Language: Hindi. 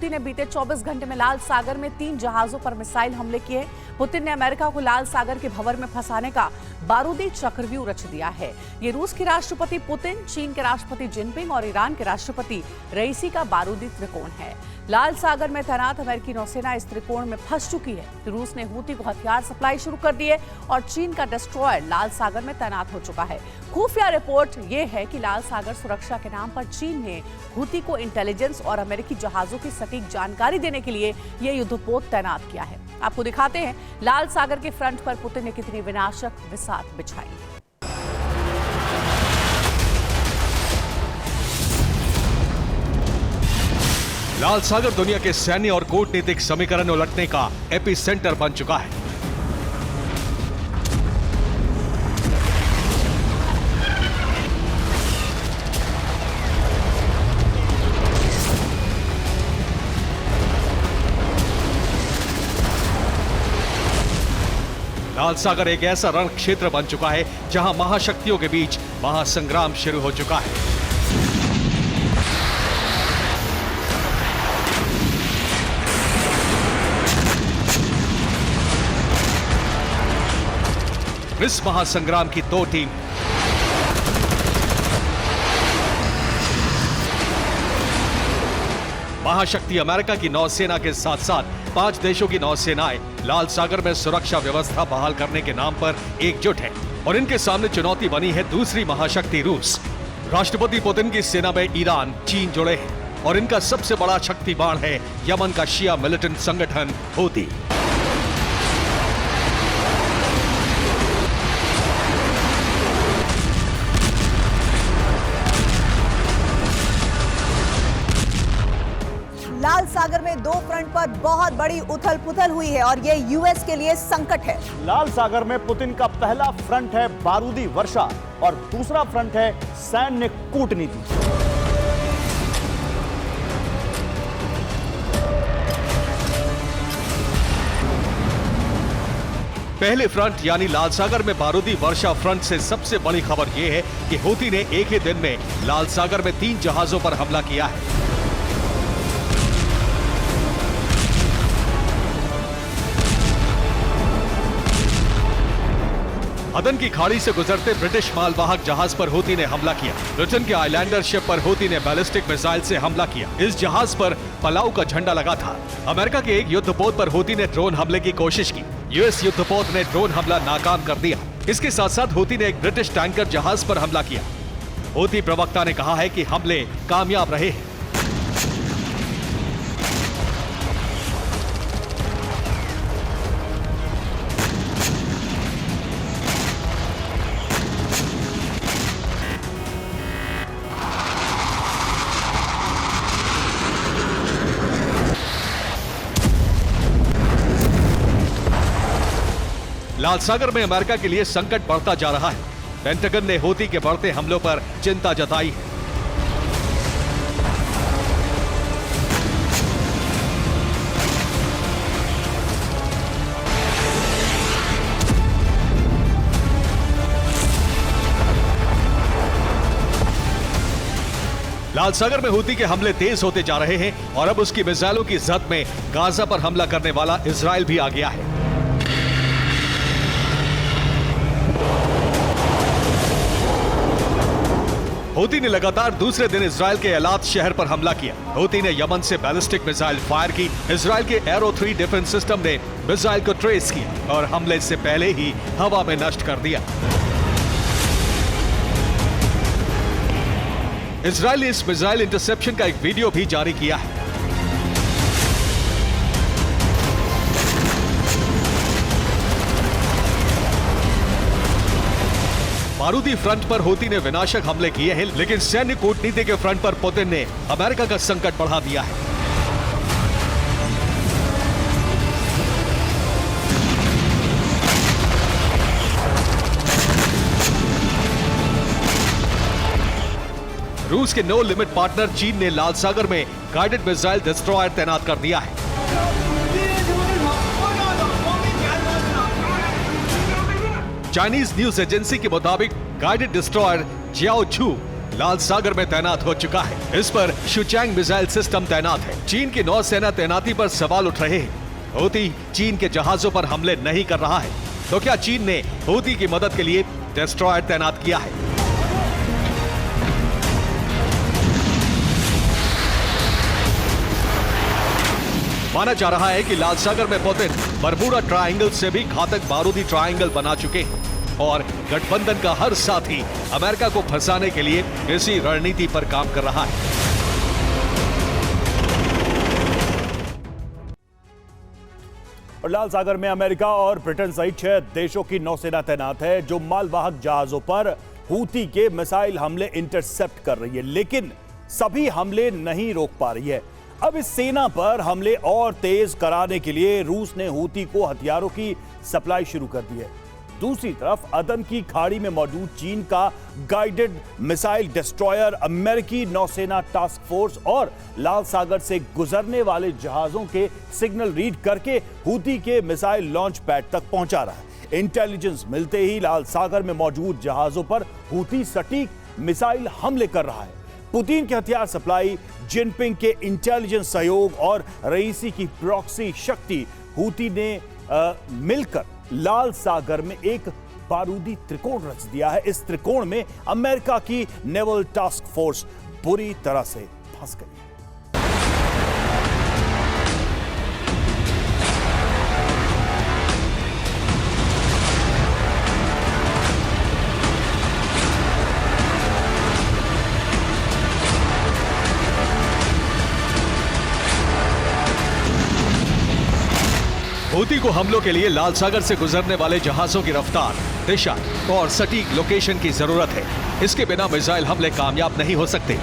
हुती ने बीते 24 घंटे में लाल सागर में 3 जहाजों पर मिसाइल हमले किए। पुतिन ने अमेरिका को लाल सागर के भंवर में फंसाने का बारूदी चक्रव्यूह रच दिया है। ये रूस के राष्ट्रपति पुतिन, चीन के राष्ट्रपति जिनपिंग और ईरान के राष्ट्रपति रईसी का बारूदी त्रिकोण है। लाल सागर में तैनात अमेरिकी नौसेना इस त्रिकोण में फंस चुकी है। रूस ने हुती को हथियार सप्लाई शुरू कर दिए और चीन का डिस्ट्रॉयर लाल सागर में तैनात हो चुका है। खुफिया रिपोर्ट ये है कि लाल सागर सुरक्षा के नाम पर चीन ने हुती को इंटेलिजेंस और अमेरिकी जहाजों की सटीक जानकारी देने के लिए ये युद्धपोत तैनात किया है। आपको दिखाते हैं लाल सागर के फ्रंट पर पुतिन ने कितनी विनाशक बिसात बिछाई। लाल सागर दुनिया के सैन्य और कूटनीतिक समीकरण उलटने का एपिसेंटर बन चुका है। लाल सागर एक ऐसा रण क्षेत्र बन चुका है जहां महाशक्तियों के बीच महासंग्राम शुरू हो चुका है। इस महासंग्राम की दो टीम महाशक्ति अमेरिका की नौसेना के साथ साथ 5 देशों की नौसेनाएं लाल सागर में सुरक्षा व्यवस्था बहाल करने के नाम पर एकजुट है और इनके सामने चुनौती बनी है दूसरी महाशक्ति रूस। राष्ट्रपति पुतिन की सेना में ईरान, चीन जुड़े हैं और इनका सबसे बड़ा शक्ति बाण है यमन का शिया मिलिटेंट संगठन हुती। लाल सागर में 2 फ्रंट पर बहुत बड़ी उथल पुथल हुई है और ये यूएस के लिए संकट है। लाल सागर में पुतिन का पहला फ्रंट है बारूदी वर्षा और दूसरा फ्रंट है सैन्य कूटनीति। पहले फ्रंट यानी लाल सागर में बारूदी वर्षा फ्रंट से सबसे बड़ी खबर यह है कि हुती ने एक ही दिन में लाल सागर में 3 जहाजों पर हमला किया है। अदन की खाड़ी से गुजरते ब्रिटिश मालवाहक जहाज पर हुती ने हमला किया। ब्रिटेन के आइलैंडर शिप पर हुती ने बैलिस्टिक मिसाइल से हमला किया। इस जहाज पर पलाऊ का झंडा लगा था। अमेरिका के एक युद्धपोत पर हुती ने ड्रोन हमले की कोशिश की। यूएस युद्धपोत ने ड्रोन हमला नाकाम कर दिया। इसके साथ साथ हुती ने एक ब्रिटिश टैंकर जहाज पर हमला किया। हुती प्रवक्ता ने कहा है कि हमले कामयाब रहे हैं। लाल सागर में अमेरिका के लिए संकट बढ़ता जा रहा है। पेंटागन ने हुती के बढ़ते हमलों पर चिंता जताई है। लाल सागर में हुती के हमले तेज होते जा रहे हैं और अब उसकी मिसाइलों की जद में गाजा पर हमला करने वाला इजराइल भी आ गया है। हुती ने लगातार दूसरे दिन इजराइल के एलात शहर पर हमला किया। हुती ने यमन से बैलिस्टिक मिसाइल फायर की। इजराइल के एरो 3 डिफेंस सिस्टम ने मिसाइल को ट्रेस किया और हमले से पहले ही हवा में नष्ट कर दिया। इजराइल ने इस मिसाइल इंटरसेप्शन का एक वीडियो भी जारी किया है। बारूदी फ्रंट पर हुती ने विनाशक हमले किए हैं, लेकिन सैन्य कूटनीति के फ्रंट पर पुतिन ने अमेरिका का संकट बढ़ा दिया है। रूस के नो लिमिट पार्टनर चीन ने लाल सागर में गाइडेड मिसाइल डिस्ट्रॉयर तैनात कर दिया है। चाइनीज न्यूज एजेंसी के मुताबिक गाइडेड डिस्ट्रॉयर जियाओ छू लाल सागर में तैनात हो चुका है। इस पर शुचैंग मिसाइल सिस्टम तैनात है। चीन की नौसेना तैनाती पर सवाल उठ रहे हैं। हूती चीन के जहाजों पर हमले नहीं कर रहा है, तो क्या चीन ने हूती की मदद के लिए डिस्ट्रॉयर तैनात किया है? माना जा रहा है कि लाल सागर में पुतिन बरमूडा ट्रायंगल से भी घातक बारूदी ट्रायंगल बना चुके हैं और गठबंधन का हर साथी अमेरिका को फंसाने के लिए इसी रणनीति पर काम कर रहा है। और लाल सागर में अमेरिका और ब्रिटेन सहित 6 देशों की नौसेना तैनात है, जो मालवाहक जहाजों पर हूती के मिसाइल हमले इंटरसेप्ट कर रही है, लेकिन सभी हमले नहीं रोक पा रही है। अब इस सेना पर हमले और तेज कराने के लिए रूस ने हूती को हथियारों की सप्लाई शुरू कर दी है। दूसरी तरफ अदन की खाड़ी में मौजूद चीन का गाइडेड मिसाइल डिस्ट्रॉयर अमेरिकी नौसेना टास्क फोर्स और लाल सागर से गुजरने वाले जहाजों के सिग्नल रीड करके हूती के मिसाइल लॉन्च पैड तक पहुंचा रहा है। इंटेलिजेंस मिलते ही लाल सागर में मौजूद जहाजों पर हूती सटीक मिसाइल हमले कर रहा है। पुतिन की हथियार सप्लाई, जिनपिंग के इंटेलिजेंस सहयोग और रईसी की प्रॉक्सी शक्ति हूती ने मिलकर लाल सागर में एक बारूदी त्रिकोण रच दिया है। इस त्रिकोण में अमेरिका की नेवल टास्क फोर्स बुरी तरह से फंस गई है। हूती को हमलों के लिए लाल सागर से गुजरने वाले जहाजों की रफ्तार, दिशा और सटीक लोकेशन की जरूरत है। इसके बिना मिसाइल हमले कामयाब नहीं हो सकते।